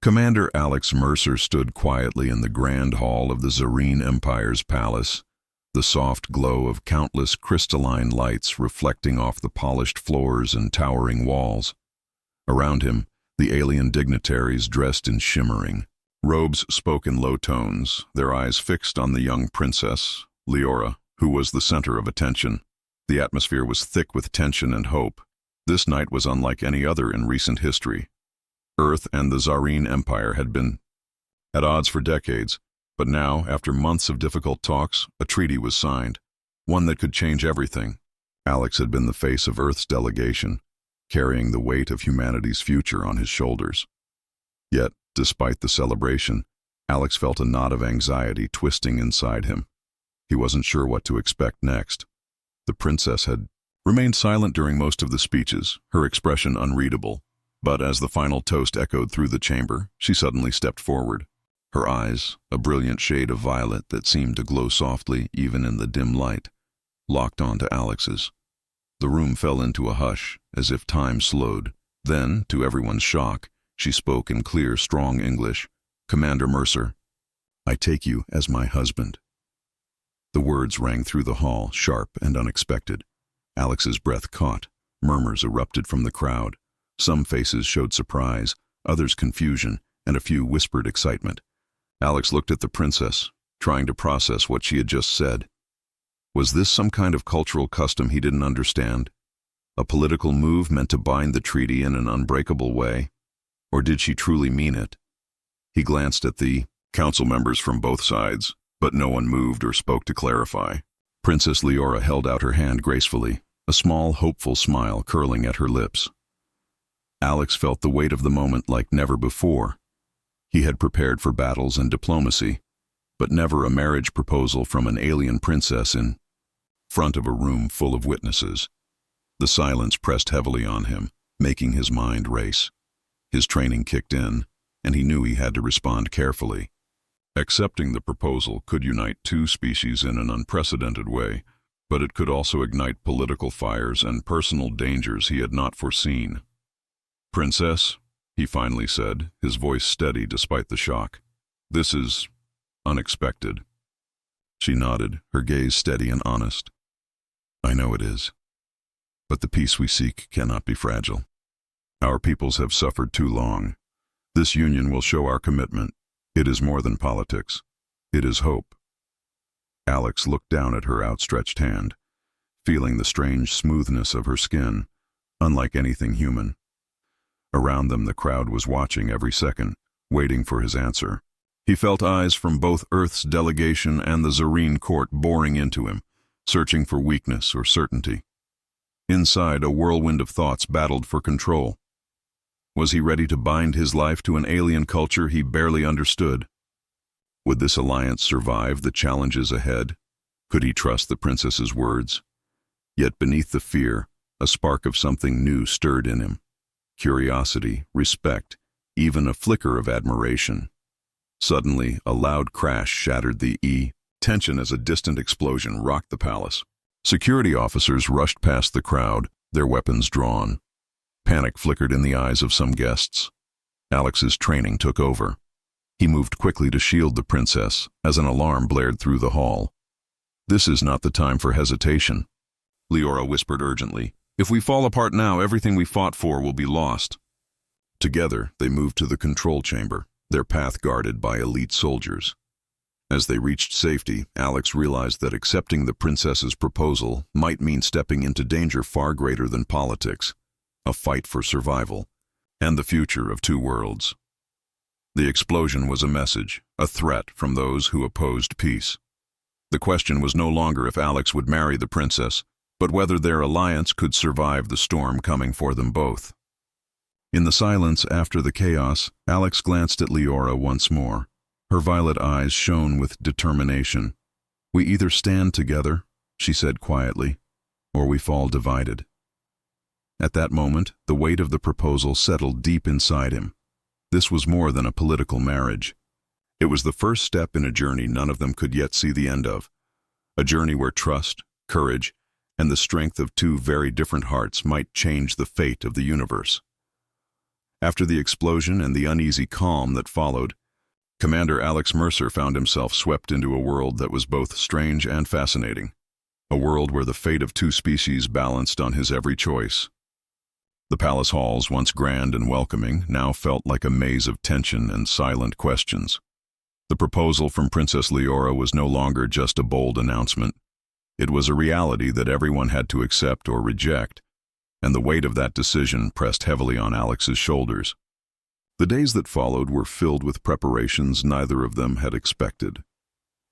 Commander Alex Mercer stood quietly in the grand hall of the Zareen Empire's palace, the soft glow of countless crystalline lights reflecting off the polished floors and towering walls. Around him, the alien dignitaries dressed in shimmering robes spoke in low tones, their eyes fixed on the young princess, Leora, who was the center of attention. The atmosphere was thick with tension and hope. This night was unlike any other in recent history. Earth and the Zareen Empire had been at odds for decades, but now, after months of difficult talks, a treaty was signed, one that could change everything. Alex had been the face of Earth's delegation, carrying the weight of humanity's future on his shoulders. Yet, despite the celebration, Alex felt a knot of anxiety twisting inside him. He wasn't sure what to expect next. The princess had remained silent during most of the speeches, her expression unreadable. But as the final toast echoed through the chamber, she suddenly stepped forward. Her eyes, a brilliant shade of violet that seemed to glow softly even in the dim light, locked onto Alex's. The room fell into a hush, as if time slowed. Then, to everyone's shock, she spoke in clear, strong English. "Commander Mercer, I take you as my husband." The words rang through the hall, sharp and unexpected. Alex's breath caught. Murmurs erupted from the crowd. Some faces showed surprise, others confusion, and a few whispered excitement. Alex looked at the princess, trying to process what she had just said. Was this some kind of cultural custom he didn't understand? A political move meant to bind the treaty in an unbreakable way? Or did she truly mean it? He glanced at the council members from both sides, but no one moved or spoke to clarify. Princess Leora held out her hand gracefully, a small, hopeful smile curling at her lips. Alex felt the weight of the moment like never before. He had prepared for battles and diplomacy, but never a marriage proposal from an alien princess in front of a room full of witnesses. The silence pressed heavily on him, making his mind race. His training kicked in, and he knew he had to respond carefully. Accepting the proposal could unite two species in an unprecedented way, but it could also ignite political fires and personal dangers he had not foreseen. "Princess," he finally said, his voice steady despite the shock. "This is unexpected." She nodded, her gaze steady and honest. "I know it is. But the peace we seek cannot be fragile. Our peoples have suffered too long. This union will show our commitment. It is more than politics. It is hope." Alex looked down at her outstretched hand, feeling the strange smoothness of her skin, unlike anything human. Around them, the crowd was watching every second, waiting for his answer. He felt eyes from both Earth's delegation and the Zareen court boring into him, searching for weakness or certainty. Inside, a whirlwind of thoughts battled for control. Was he ready to bind his life to an alien culture he barely understood? Would this alliance survive the challenges ahead? Could he trust the princess's words? Yet beneath the fear, a spark of something new stirred in him. Curiosity, respect, even a flicker of admiration. Suddenly, a loud crash shattered the tension as a distant explosion rocked the palace. Security officers rushed past the crowd, their weapons drawn. Panic flickered in the eyes of some guests. Alex's training took over. He moved quickly to shield the princess as an alarm blared through the hall. "This is not the time for hesitation," Leora whispered urgently. "If we fall apart now, everything we fought for will be lost." Together, they moved to the control chamber, their path guarded by elite soldiers. As they reached safety, Alex realized that accepting the princess's proposal might mean stepping into danger far greater than politics, a fight for survival, and the future of two worlds. The explosion was a message, a threat from those who opposed peace. The question was no longer if Alex would marry the princess, but whether their alliance could survive the storm coming for them both. In the silence after the chaos, Alex glanced at Leora once more. Her violet eyes shone with determination. "We either stand together," she said quietly, "or we fall divided." At that moment, the weight of the proposal settled deep inside him. This was more than a political marriage. It was the first step in a journey none of them could yet see the end of. A journey where trust, courage, and the strength of two very different hearts might change the fate of the universe. After the explosion and the uneasy calm that followed, Commander Alex Mercer found himself swept into a world that was both strange and fascinating, a world where the fate of two species balanced on his every choice. The palace halls, once grand and welcoming, now felt like a maze of tension and silent questions. The proposal from Princess Leora was no longer just a bold announcement. It was a reality that everyone had to accept or reject, and the weight of that decision pressed heavily on Alex's shoulders. The days that followed were filled with preparations neither of them had expected.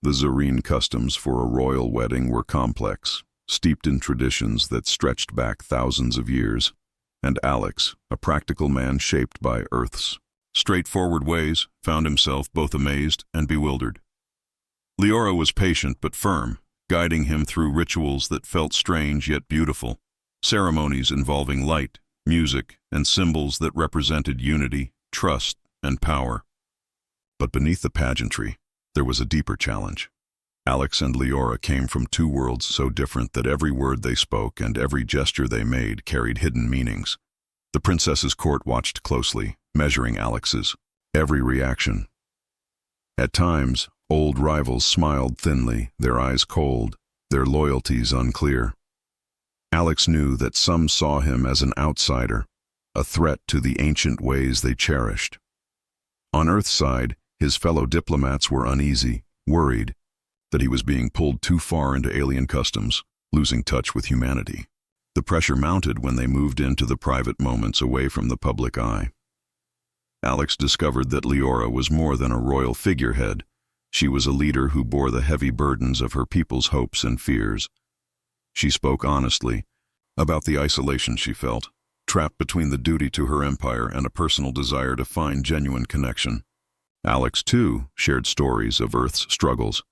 The Zareen customs for a royal wedding were complex, steeped in traditions that stretched back thousands of years, and Alex, a practical man shaped by Earth's straightforward ways, found himself both amazed and bewildered. Leora was patient but firm, guiding him through rituals that felt strange yet beautiful, ceremonies involving light, music, and symbols that represented unity, trust, and power. But beneath the pageantry, there was a deeper challenge. Alex and Leora came from two worlds so different that every word they spoke and every gesture they made carried hidden meanings. The princess's court watched closely, measuring Alex's every reaction. At times, old rivals smiled thinly, their eyes cold, their loyalties unclear. Alex knew that some saw him as an outsider, a threat to the ancient ways they cherished. On Earth's side, his fellow diplomats were uneasy, worried that he was being pulled too far into alien customs, losing touch with humanity. The pressure mounted when they moved into the private moments away from the public eye. Alex discovered that Leora was more than a royal figurehead. She was a leader who bore the heavy burdens of her people's hopes and fears. She spoke honestly about the isolation she felt, trapped between the duty to her empire and a personal desire to find genuine connection. Alex, too, shared stories of Earth's struggles,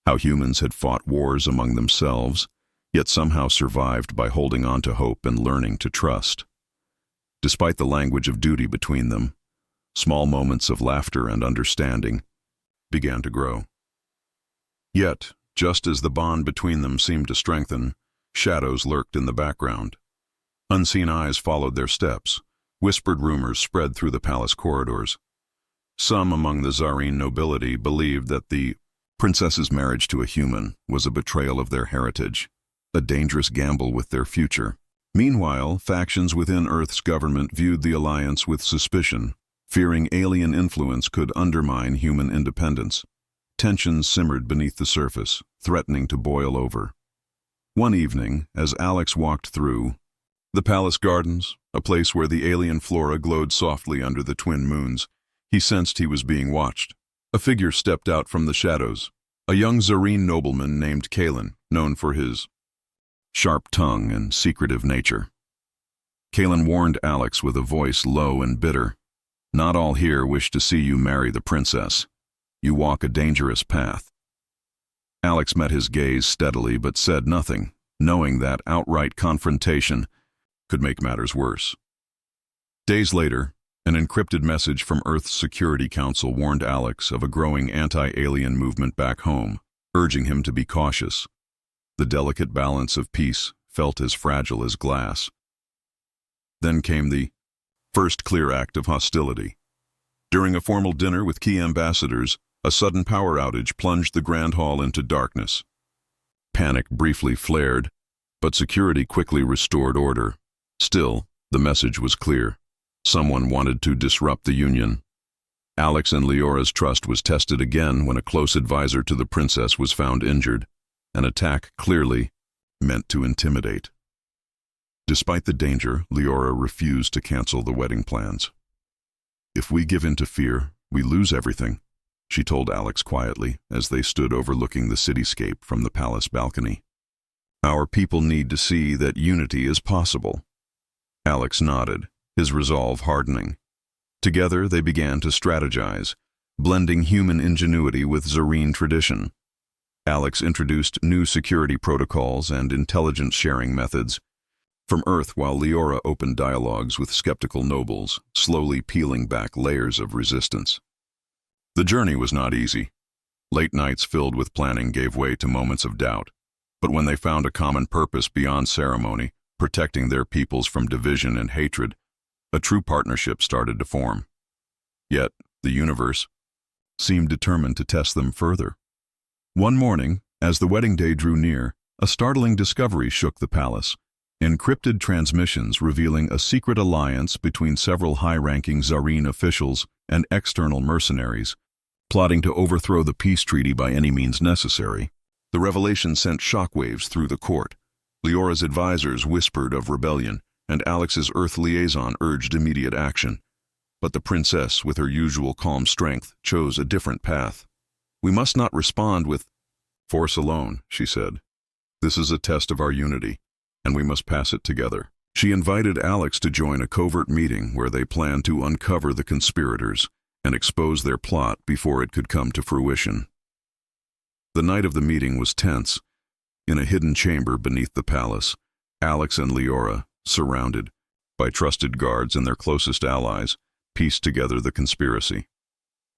how humans had fought wars among themselves, yet somehow survived by holding on to hope and learning to trust. Despite the language of duty between them, small moments of laughter and understanding began to grow. Yet, just as the bond between them seemed to strengthen, shadows lurked in the background. Unseen eyes followed their steps. Whispered rumors spread through the palace corridors. Some among the Zareen nobility believed that the princess's marriage to a human was a betrayal of their heritage, a dangerous gamble with their future. Meanwhile, factions within Earth's government viewed the alliance with suspicion, fearing alien influence could undermine human independence. Tensions simmered beneath the surface, threatening to boil over. One evening, as Alex walked through the palace gardens, a place where the alien flora glowed softly under the twin moons, he sensed he was being watched. A figure stepped out from the shadows, a young Zareen nobleman named Kalen, known for his sharp tongue and secretive nature. Kalen warned Alex with a voice low and bitter, "Not all here wish to see you marry the princess. You walk a dangerous path." Alex met his gaze steadily but said nothing, knowing that outright confrontation could make matters worse. Days later, an encrypted message from Earth's Security Council warned Alex of a growing anti-alien movement back home, urging him to be cautious. The delicate balance of peace felt as fragile as glass. Then came the first clear act of hostility. During a formal dinner with key ambassadors, a sudden power outage plunged the Grand Hall into darkness. Panic briefly flared, but security quickly restored order. Still, the message was clear. Someone wanted to disrupt the union. Alex and Leora's trust was tested again when a close advisor to the princess was found injured, an attack clearly meant to intimidate. Despite the danger, Leora refused to cancel the wedding plans. "If we give in to fear, we lose everything," she told Alex quietly as they stood overlooking the cityscape from the palace balcony. "Our people need to see that unity is possible." Alex nodded, his resolve hardening. Together they began to strategize, blending human ingenuity with Zareen tradition. Alex introduced new security protocols and intelligence sharing methods from Earth, while Leora opened dialogues with skeptical nobles, slowly peeling back layers of resistance. The journey was not easy. Late nights filled with planning gave way to moments of doubt, but when they found a common purpose beyond ceremony, protecting their peoples from division and hatred, A true partnership started to form. Yet, the universe seemed determined to test them further. One morning, as the wedding day drew near, a startling discovery shook the palace. Encrypted transmissions revealing a secret alliance between several high-ranking Czarine officials and external mercenaries, plotting to overthrow the peace treaty by any means necessary. The revelation sent shockwaves through the court. Leora's advisors whispered of rebellion, and Alex's Earth liaison urged immediate action. But the princess, with her usual calm strength, chose a different path. "We must not respond with force alone," she said. "This is a test of our unity, and we must pass it together." She invited Alex to join a covert meeting where they planned to uncover the conspirators and expose their plot before it could come to fruition. The night of the meeting was tense. In a hidden chamber beneath the palace, Alex and Leora, surrounded by trusted guards and their closest allies, pieced together the conspiracy.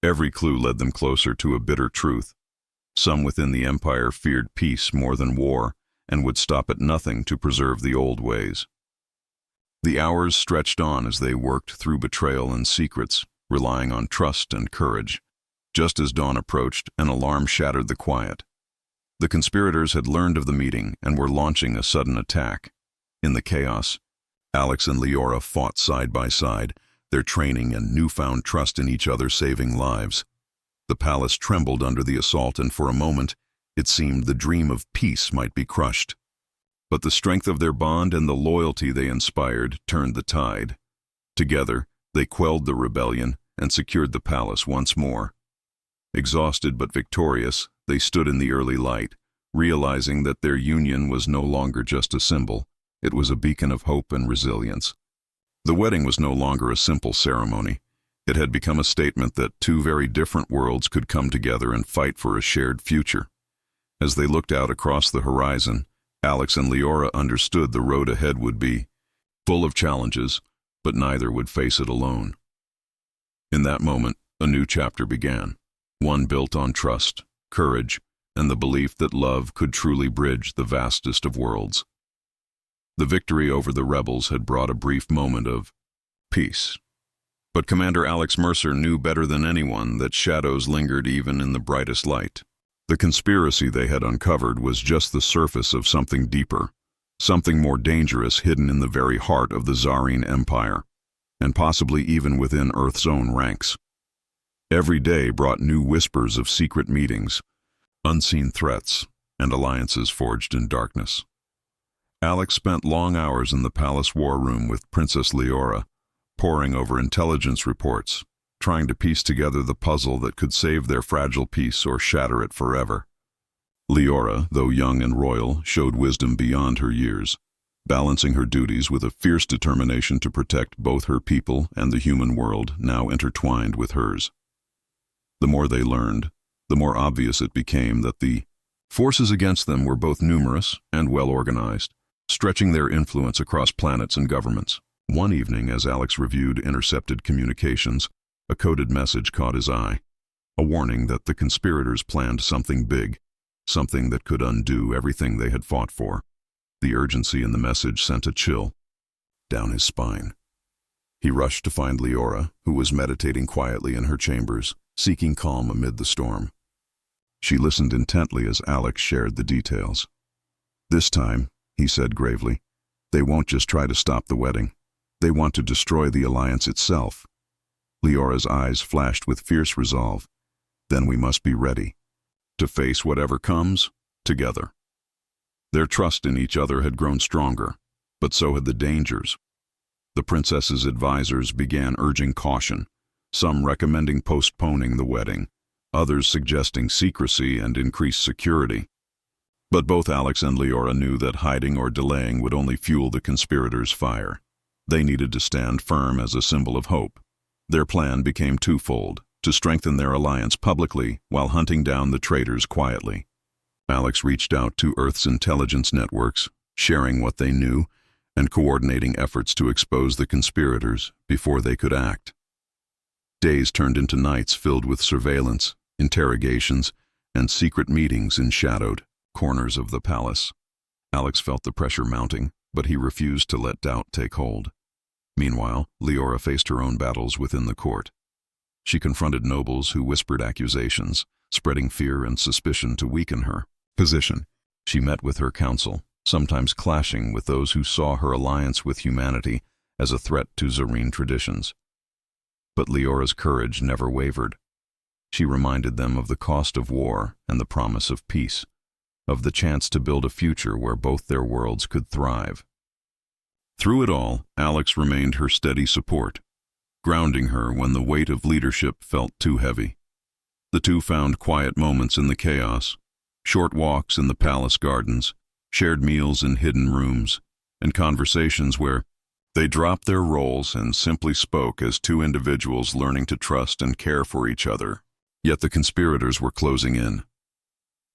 Every clue led them closer to a bitter truth. Some within the empire feared peace more than war and would stop at nothing to preserve the old ways. The hours stretched on as they worked through betrayal and secrets, relying on trust and courage. Just as dawn approached, an alarm shattered the quiet. The conspirators had learned of the meeting and were launching a sudden attack. In the chaos, Alex and Leora fought side by side, their training and newfound trust in each other saving lives. The palace trembled under the assault, and for a moment, it seemed the dream of peace might be crushed. But the strength of their bond and the loyalty they inspired turned the tide. Together, they quelled the rebellion and secured the palace once more. Exhausted but victorious, they stood in the early light, realizing that their union was no longer just a symbol. It was a beacon of hope and resilience. The wedding was no longer a simple ceremony. It had become a statement that two very different worlds could come together and fight for a shared future. As they looked out across the horizon, Alex and Leora understood the road ahead would be full of challenges, but neither would face it alone. In that moment, a new chapter began, one built on trust, courage, and the belief that love could truly bridge the vastest of worlds. The victory over the rebels had brought a brief moment of peace. But Commander Alex Mercer knew better than anyone that shadows lingered even in the brightest light. The conspiracy they had uncovered was just the surface of something deeper, something more dangerous hidden in the very heart of the Czarine Empire, and possibly even within Earth's own ranks. Every day brought new whispers of secret meetings, unseen threats, and alliances forged in darkness. Alex spent long hours in the palace war room with Princess Leora, poring over intelligence reports, trying to piece together the puzzle that could save their fragile peace or shatter it forever. Leora, though young and royal, showed wisdom beyond her years, balancing her duties with a fierce determination to protect both her people and the human world now intertwined with hers. The more they learned, the more obvious it became that the forces against them were both numerous and well-organized, stretching their influence across planets and governments. One evening, as Alex reviewed intercepted communications, a coded message caught his eye, a warning that the conspirators planned something big, something that could undo everything they had fought for. The urgency in the message sent a chill down his spine. He rushed to find Leora, who was meditating quietly in her chambers, seeking calm amid the storm. She listened intently as Alex shared the details. "This time," he said gravely, "they won't just try to stop the wedding. They want to destroy the alliance itself." Leora's eyes flashed with fierce resolve. "Then we must be ready to face whatever comes, together." Their trust in each other had grown stronger, but so had the dangers. The princess's advisors began urging caution, some recommending postponing the wedding, others suggesting secrecy and increased security. But both Alex and Leora knew that hiding or delaying would only fuel the conspirators' fire. They needed to stand firm as a symbol of hope. Their plan became twofold: to strengthen their alliance publicly while hunting down the traitors quietly. Alex reached out to Earth's intelligence networks, sharing what they knew and coordinating efforts to expose the conspirators before they could act. Days turned into nights filled with surveillance, interrogations, and secret meetings in shadowed corners of the palace. Alex felt the pressure mounting, but he refused to let doubt take hold. Meanwhile, Leora faced her own battles within the court. She confronted nobles who whispered accusations, spreading fear and suspicion to weaken her position. She met with her council, sometimes clashing with those who saw her alliance with humanity as a threat to Zarine traditions. But Leora's courage never wavered. She reminded them of the cost of war and the promise of peace, of the chance to build a future where both their worlds could thrive. Through it all, Alex remained her steady support, grounding her when the weight of leadership felt too heavy. The two found quiet moments in the chaos, short walks in the palace gardens, shared meals in hidden rooms, and conversations where they dropped their roles and simply spoke as two individuals learning to trust and care for each other. Yet the conspirators were closing in.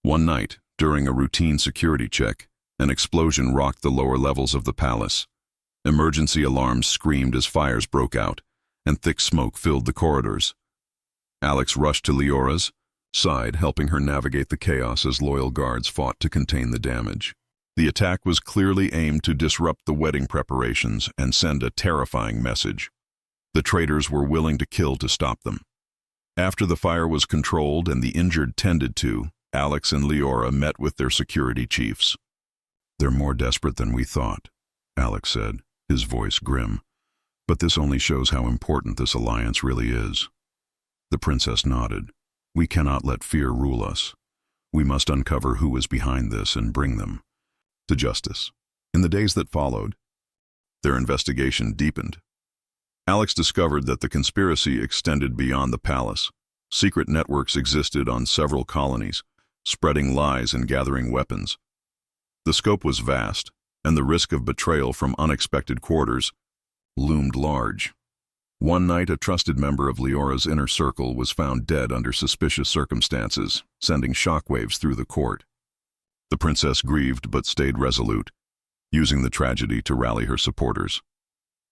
One night, during a routine security check, an explosion rocked the lower levels of the palace. Emergency alarms screamed as fires broke out, and thick smoke filled the corridors. Alex rushed to Leora's side, helping her navigate the chaos as loyal guards fought to contain the damage. The attack was clearly aimed to disrupt the wedding preparations and send a terrifying message. The traitors were willing to kill to stop them. After the fire was controlled and the injured tended to, Alex and Leora met with their security chiefs. "They're more desperate than we thought," Alex said, his voice grim. "But this only shows how important this alliance really is." The princess nodded. "We cannot let fear rule us. We must uncover who is behind this and bring them to justice." In the days that followed, their investigation deepened. Alex discovered that the conspiracy extended beyond the palace. Secret networks existed on several colonies, spreading lies and gathering weapons. The scope was vast, and the risk of betrayal from unexpected quarters loomed large. One night, a trusted member of Leora's inner circle was found dead under suspicious circumstances, sending shockwaves through the court. The princess grieved but stayed resolute, using the tragedy to rally her supporters.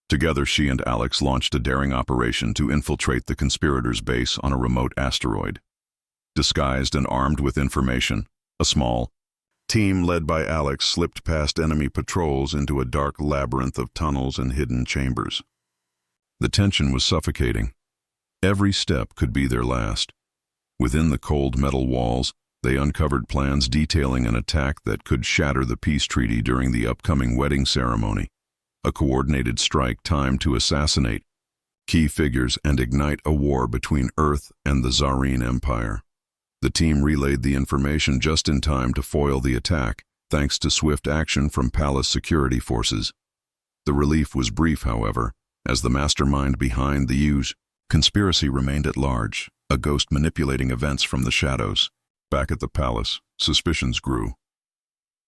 Together, she and Alex launched a daring operation to infiltrate the conspirators' base on a remote asteroid. Disguised and armed with information, a small team led by Alex slipped past enemy patrols into a dark labyrinth of tunnels and hidden chambers. The tension was suffocating. Every step could be their last. Within the cold metal walls, they uncovered plans detailing an attack that could shatter the peace treaty during the upcoming wedding ceremony. A coordinated strike timed to assassinate key figures and ignite a war between Earth and the Zarine Empire. The team relayed the information just in time to foil the attack, thanks to swift action from palace security forces. The relief was brief, however, as the mastermind behind the huge conspiracy remained at large, a ghost manipulating events from the shadows. Back at the palace, suspicions grew.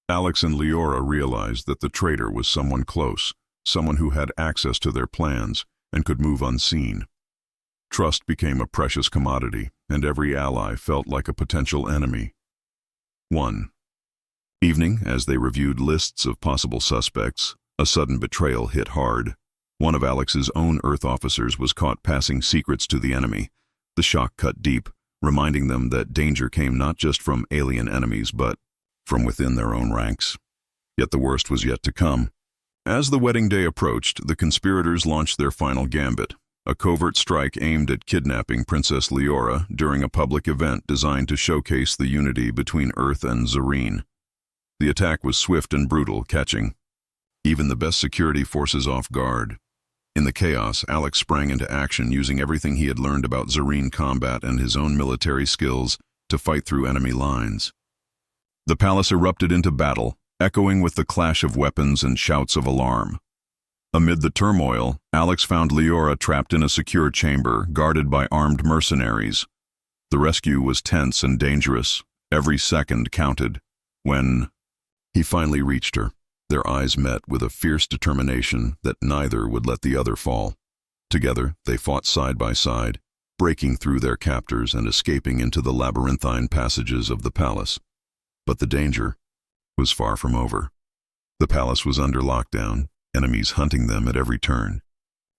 Alex and Leora realized that the traitor was someone close, someone who had access to their plans and could move unseen. Trust became a precious commodity, and every ally felt like a potential enemy. One evening, as they reviewed lists of possible suspects, a sudden betrayal hit hard. One of Alex's own Earth officers was caught passing secrets to the enemy. The shock cut deep, reminding them that danger came not just from alien enemies, but from within their own ranks. Yet the worst was yet to come. As the wedding day approached, the conspirators launched their final gambit, a covert strike aimed at kidnapping Princess Leora during a public event designed to showcase the unity between Earth and Zarine. The attack was swift and brutal, catching even the best security forces off guard. In the chaos, Alex sprang into action, using everything he had learned about Zarine combat and his own military skills to fight through enemy lines. The palace erupted into battle, echoing with the clash of weapons and shouts of alarm. Amid the turmoil, Alex found Leora trapped in a secure chamber, guarded by armed mercenaries. The rescue was tense and dangerous. Every second counted. When he finally reached her, their eyes met with a fierce determination that neither would let the other fall. Together, they fought side by side, breaking through their captors and escaping into the labyrinthine passages of the palace. But the danger was far from over. The palace was under lockdown, enemies hunting them at every turn.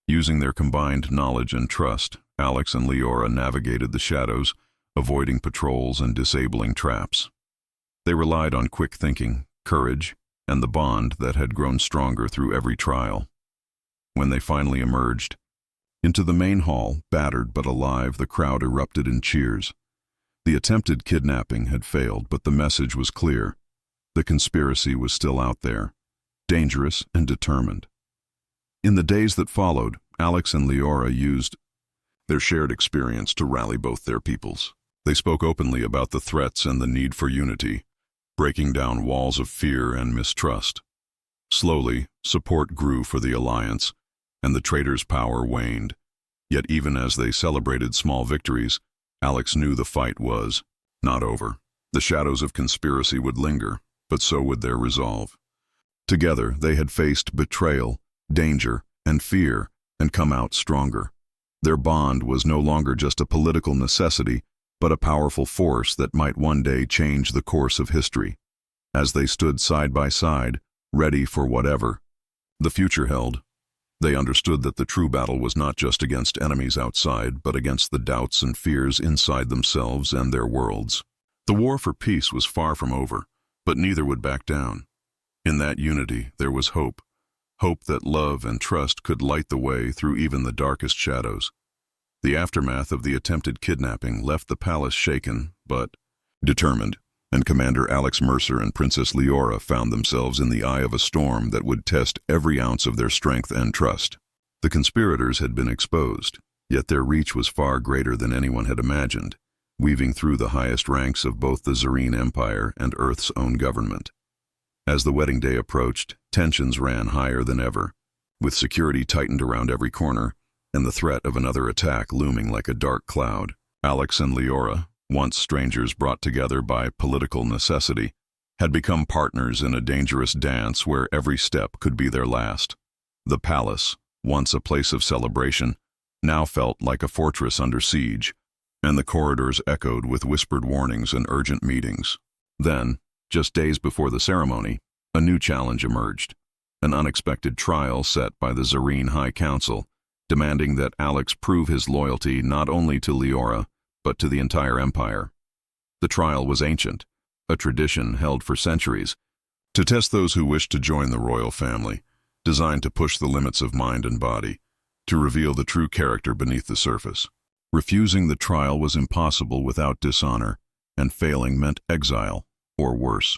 Using their combined knowledge and trust, Alex and Leora navigated the shadows, avoiding patrols and disabling traps. They relied on quick thinking, courage, and the bond that had grown stronger through every trial. when they finally emerged. Into the main hall, battered but alive, the crowd erupted in cheers. The attempted kidnapping had failed, but the message was clear. The conspiracy was still out there, dangerous and determined. In the days that followed, Alex and Leora used their shared experience to rally both their peoples. They spoke openly about the threats and the need for unity, breaking down walls of fear and mistrust. Slowly, support grew for the alliance, and the traitors' power waned. Yet even as they celebrated small victories, Alex knew the fight was not over. The shadows of conspiracy would linger, but so would their resolve. Together, they had faced betrayal, danger, and fear, and come out stronger. Their bond was no longer just a political necessity, but a powerful force that might one day change the course of history. As they stood side by side, ready for whatever the future held, they understood that the true battle was not just against enemies outside, but against the doubts and fears inside themselves and their worlds. The war for peace was far from over, but neither would back down. In that unity, there was hope. Hope that love and trust could light the way through even the darkest shadows. The aftermath of the attempted kidnapping left the palace shaken, but determined, and Commander Alex Mercer and Princess Leora found themselves in the eye of a storm that would test every ounce of their strength and trust. The conspirators had been exposed, yet their reach was far greater than anyone had imagined, weaving through the highest ranks of both the Zerreen Empire and Earth's own government. As the wedding day approached, tensions ran higher than ever, with security tightened around every corner, and the threat of another attack looming like a dark cloud. Alex and Leora, once strangers brought together by political necessity, had become partners in a dangerous dance where every step could be their last. The palace, once a place of celebration, now felt like a fortress under siege, and the corridors echoed with whispered warnings and urgent meetings. Then, just days before the ceremony, a new challenge emerged, an unexpected trial set by the Zerreen High Council, demanding that Alex prove his loyalty not only to Leora, but to the entire empire. The trial was ancient, a tradition held for centuries, to test those who wished to join the royal family, designed to push the limits of mind and body, to reveal the true character beneath the surface. Refusing the trial was impossible without dishonor, and failing meant exile, or worse.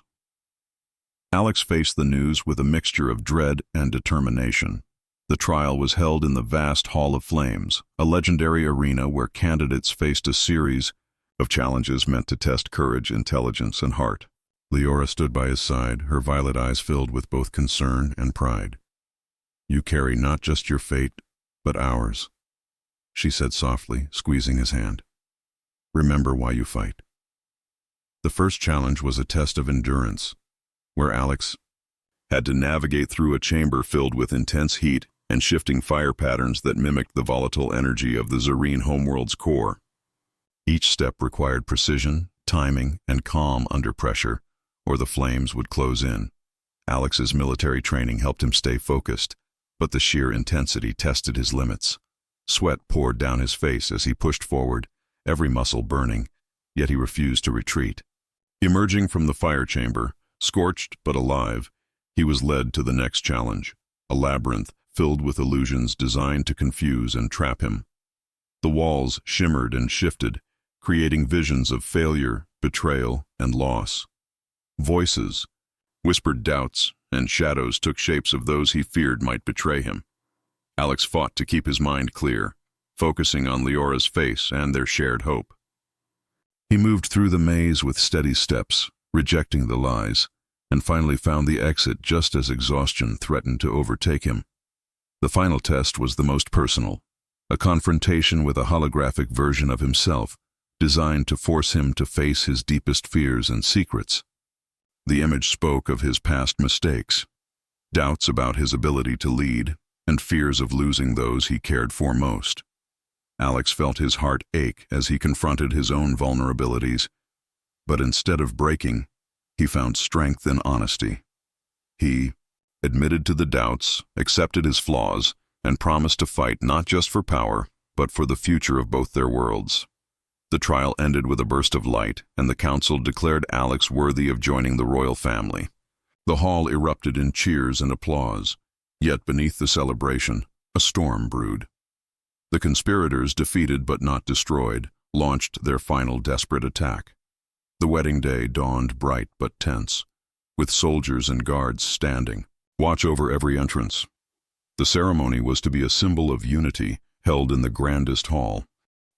Alex faced the news with a mixture of dread and determination. The trial was held in the vast Hall of Flames, a legendary arena where candidates faced a series of challenges meant to test courage, intelligence, and heart. Leora stood by his side, her violet eyes filled with both concern and pride. "You carry not just your fate, but ours," she said softly, squeezing his hand. "Remember why you fight." The first challenge was a test of endurance, where Alex had to navigate through a chamber filled with intense heat and shifting fire patterns that mimicked the volatile energy of the Zerreen homeworld's core. Each step required precision, timing, and calm under pressure, or the flames would close in. Alex's military training helped him stay focused, but the sheer intensity tested his limits. Sweat poured down his face as he pushed forward, every muscle burning, yet he refused to retreat. Emerging from the fire chamber, scorched but alive, he was led to the next challenge, a labyrinth filled with illusions designed to confuse and trap him. The walls shimmered and shifted, creating visions of failure, betrayal, and loss. Voices, whispered doubts, and shadows took shapes of those he feared might betray him. Alex fought to keep his mind clear, focusing on Leora's face and their shared hope. He moved through the maze with steady steps, rejecting the lies, and finally found the exit just as exhaustion threatened to overtake him. The final test was the most personal, a confrontation with a holographic version of himself, designed to force him to face his deepest fears and secrets. The image spoke of his past mistakes, doubts about his ability to lead, and fears of losing those he cared for most. Alex felt his heart ache as he confronted his own vulnerabilities, but instead of breaking, he found strength in honesty. He admitted to the doubts, accepted his flaws, and promised to fight not just for power, but for the future of both their worlds. The trial ended with a burst of light, and the council declared Alex worthy of joining the royal family. The hall erupted in cheers and applause, yet beneath the celebration, A storm brewed. The conspirators, defeated but not destroyed, launched their final desperate attack. The wedding day dawned bright but tense, with soldiers and guards standing, watch over every entrance. The ceremony was to be a symbol of unity, held in the grandest hall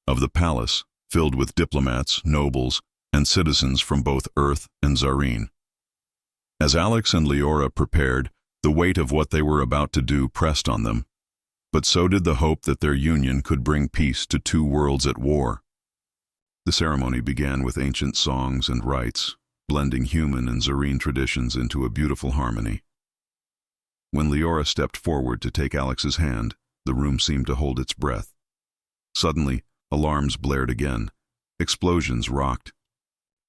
of the palace, filled with diplomats, nobles, and citizens from both Earth and Zareen. As Alex and Leora prepared, the weight of what they were about to do pressed on them, but so did the hope that their union could bring peace to two worlds at war. The ceremony began with ancient songs and rites, blending human and Zareen traditions into a beautiful harmony. When Leora stepped forward to take Alex's hand, the room seemed to hold its breath. Suddenly, alarms blared again. Explosions rocked.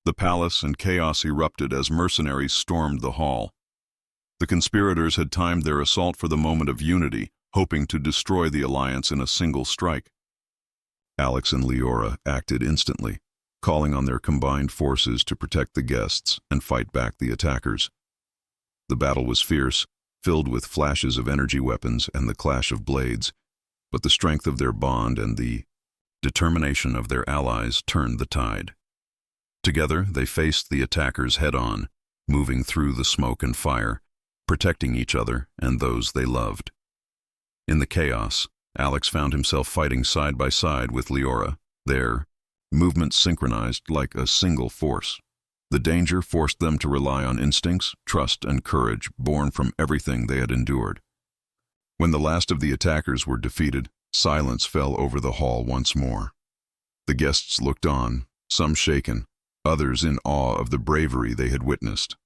The palace and chaos erupted as mercenaries stormed the hall. The conspirators had timed their assault for the moment of unity, hoping to destroy the alliance in a single strike. Alex and Leora acted instantly, calling on their combined forces to protect the guests and fight back the attackers. The battle was fierce, filled with flashes of energy weapons and the clash of blades, but the strength of their bond and the determination of their allies turned the tide. Together, they faced the attackers head-on, moving through the smoke and fire, protecting each other and those they loved. In the chaos, Alex found himself fighting side by side with Leora, their movements synchronized like a single force. The danger forced them to rely on instincts, trust, and courage born from everything they had endured. When the last of the attackers were defeated, silence fell over the hall once more. The guests looked on, some shaken, others in awe of the bravery they had witnessed.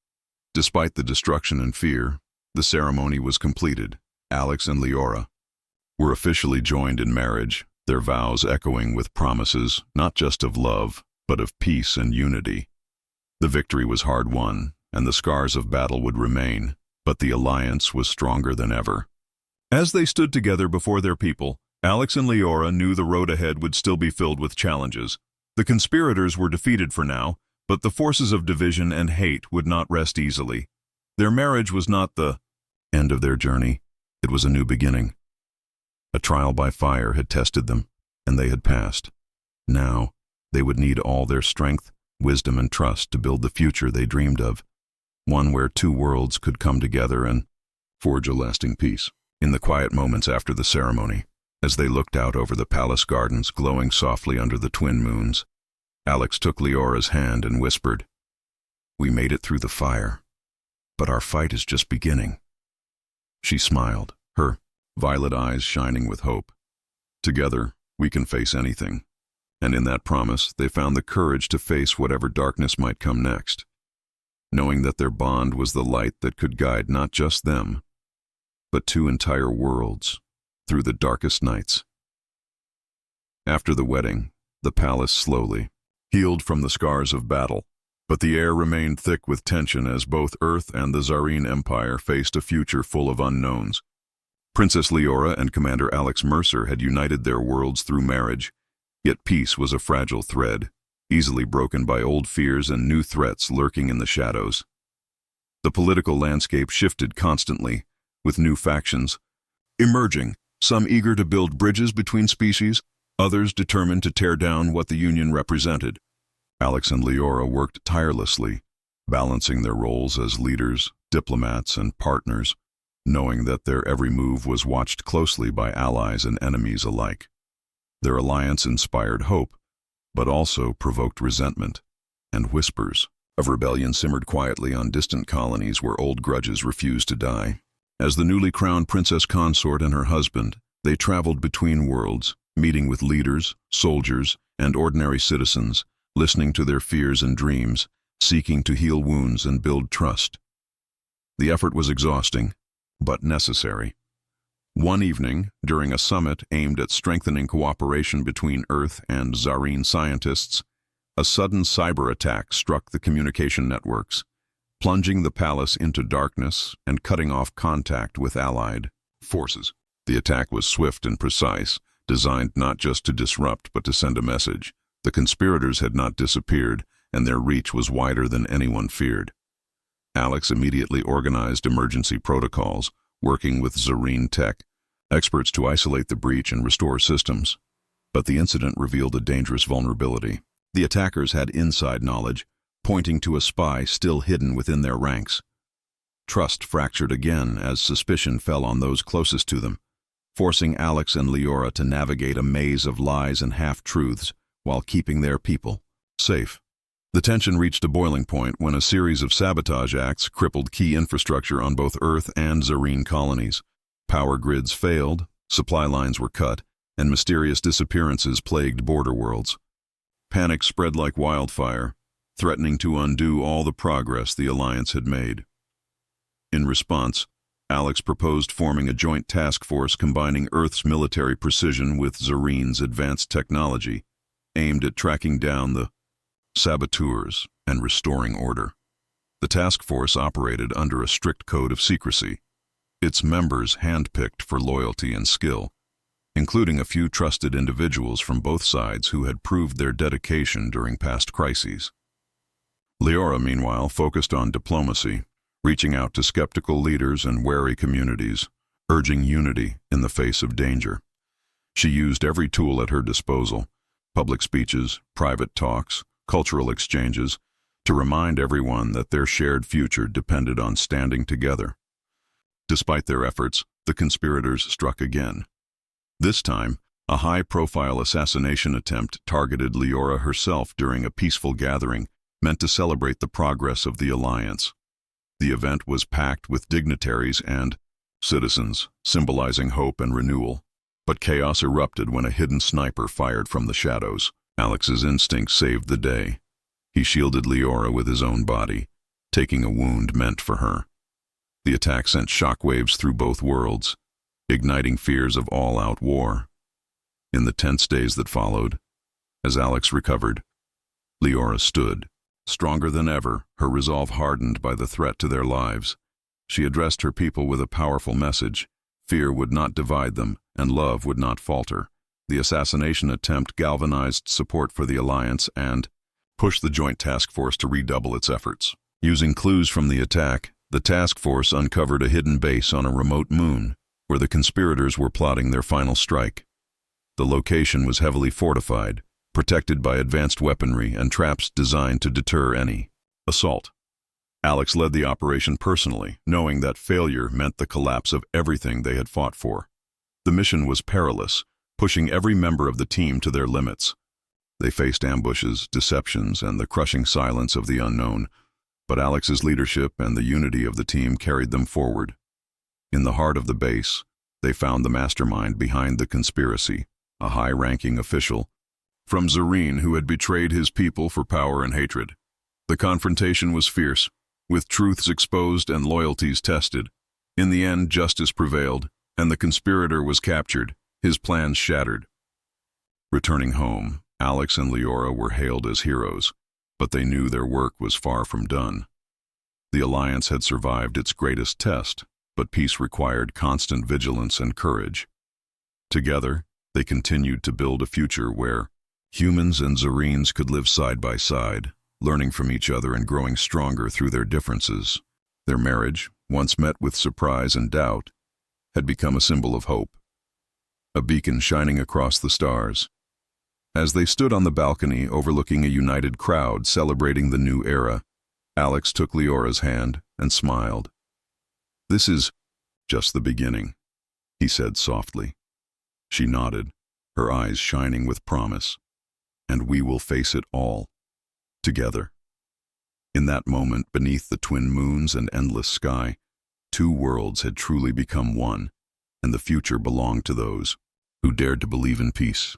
Despite the destruction and fear, the ceremony was completed. Alex and Leora were officially joined in marriage, their vows echoing with promises not just of love, but of peace and unity. The victory was hard won, and the scars of battle would remain, but the alliance was stronger than ever. As they stood together before their people, Alex and Leora knew the road ahead would still be filled with challenges. The conspirators were defeated for now, but the forces of division and hate would not rest easily. Their marriage was not the end of their journey. It was a new beginning. A trial by fire had tested them, and they had passed. Now, they would need all their strength, wisdom, and trust to build the future they dreamed of, one where two worlds could come together and forge a lasting peace. In the quiet moments after the ceremony, as they looked out over the palace gardens glowing softly under the twin moons, Alex took Leora's hand and whispered, "We made it through the fire, but our fight is just beginning." She smiled, her violet eyes shining with hope. "Together, we can face anything." And in that promise, they found the courage to face whatever darkness might come next, knowing that their bond was the light that could guide not just them, but two entire worlds through the darkest nights. After the wedding, the palace slowly healed from the scars of battle, but the air remained thick with tension as both Earth and the Zareen Empire faced a future full of unknowns. Princess Leora and Commander Alex Mercer had united their worlds through marriage, yet peace was a fragile thread, easily broken by old fears and new threats lurking in the shadows. The political landscape shifted constantly, with new factions emerging, some eager to build bridges between species, others determined to tear down what the Union represented. Alex and Leora worked tirelessly, balancing their roles as leaders, diplomats, and partners, knowing that their every move was watched closely by allies and enemies alike. Their alliance inspired hope, but also provoked resentment, and whispers of rebellion simmered quietly on distant colonies where old grudges refused to die. As the newly crowned princess consort and her husband, they traveled between worlds, meeting with leaders, soldiers, and ordinary citizens, listening to their fears and dreams, seeking to heal wounds and build trust. The effort was exhausting, but necessary. One evening, during a summit aimed at strengthening cooperation between Earth and Zareen scientists, a sudden cyber attack struck the communication networks, plunging the palace into darkness and cutting off contact with allied forces. The attack was swift and precise, designed not just to disrupt but to send a message. The conspirators had not disappeared, and their reach was wider than anyone feared. Alex immediately organized emergency protocols, working with Zareen Tech, experts to isolate the breach and restore systems. But the incident revealed a dangerous vulnerability. The attackers had inside knowledge, pointing to a spy still hidden within their ranks. Trust fractured again as suspicion fell on those closest to them, forcing Alex and Leora to navigate a maze of lies and half-truths while keeping their people safe. The tension reached a boiling point when a series of sabotage acts crippled key infrastructure on both Earth and Zerine colonies. Power grids failed, supply lines were cut, and mysterious disappearances plagued border worlds. Panic spread like wildfire, threatening to undo all the progress the Alliance had made. In response, Alex proposed forming a joint task force combining Earth's military precision with Zerine's advanced technology, aimed at tracking down the saboteurs and restoring order. The task force operated under a strict code of secrecy, its members handpicked for loyalty and skill, including a few trusted individuals from both sides who had proved their dedication during past crises. Leora, meanwhile, focused on diplomacy, reaching out to skeptical leaders and wary communities, urging unity in the face of danger. She used every tool at her disposal, public speeches, private talks, cultural exchanges, to remind everyone that their shared future depended on standing together. Despite their efforts, the conspirators struck again. This time, a high-profile assassination attempt targeted Leora herself during a peaceful gathering meant to celebrate the progress of the Alliance. The event was packed with dignitaries and citizens, symbolizing hope and renewal. But chaos erupted when a hidden sniper fired from the shadows. Alex's instinct saved the day. He shielded Leora with his own body, taking a wound meant for her. The attack sent shockwaves through both worlds, igniting fears of all-out war. In the tense days that followed, as Alex recovered, Leora stood, stronger than ever, her resolve hardened by the threat to their lives. She addressed her people with a powerful message. Fear would not divide them, and love would not falter. The assassination attempt galvanized support for the Alliance and pushed the Joint Task Force to redouble its efforts. Using clues from the attack, the task force uncovered a hidden base on a remote moon, where the conspirators were plotting their final strike. The location was heavily fortified, protected by advanced weaponry and traps designed to deter any assault. Alex led the operation personally, knowing that failure meant the collapse of everything they had fought for. The mission was perilous, pushing every member of the team to their limits. They faced ambushes, deceptions, and the crushing silence of the unknown, but Alex's leadership and the unity of the team carried them forward. In the heart of the base, they found the mastermind behind the conspiracy, a high-ranking official from Zerine who had betrayed his people for power and hatred. The confrontation was fierce, with truths exposed and loyalties tested. In the end, justice prevailed, and the conspirator was captured, his plans shattered. Returning home, Alex and Leora were hailed as heroes, but they knew their work was far from done. The Alliance had survived its greatest test, but peace required constant vigilance and courage. Together, they continued to build a future where humans and Zerines could live side by side, learning from each other and growing stronger through their differences. Their marriage, once met with surprise and doubt, had become a symbol of hope, a beacon shining across the stars. As they stood on the balcony overlooking a united crowd celebrating the new era, Alex took Leora's hand and smiled. "This is just the beginning," he said softly. She nodded, her eyes shining with promise. "And we will face it all, together." In that moment, beneath the twin moons and endless sky, two worlds had truly become one, and the future belonged to those who dared to believe in peace.